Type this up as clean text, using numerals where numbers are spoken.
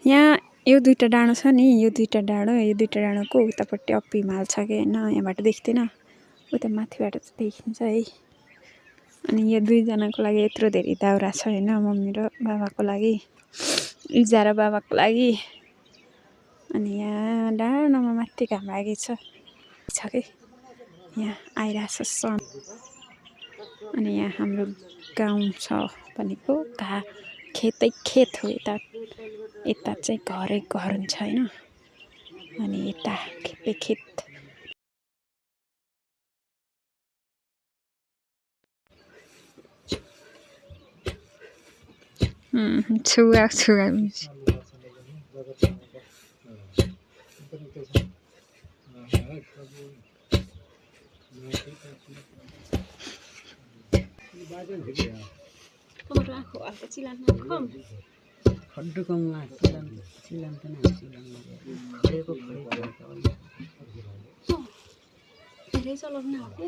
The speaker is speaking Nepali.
यहाँ यो दुईटा डाँडो छ नि यो दुईटा डाँडोको उतापट्टि अप्पी हिमाल छ कि होइन यहाँबाट देख्दैन उता माथिबाट चाहिँ देखिन्छ है अनि यो दुईजनाको लागि यत्रो धेरै दाउरा छ होइन मम्मी र बाबाको लागि इजा र बाबाको लागि अनि यहाँ डाँडोमा माथि घाम लागेको छ कि यहाँ आइरहेछ सन अनि यहाँ हाम्रो गाउँ छ भनेको खेतै खेत हो यता चाहिँ घरै घर हुन्छ होइन अनि यता खेतै खेत छुवा Kamu aku kecilan kom. खड्डु कममा सिलान त न सिलान खडेको धेरै चलाउन आके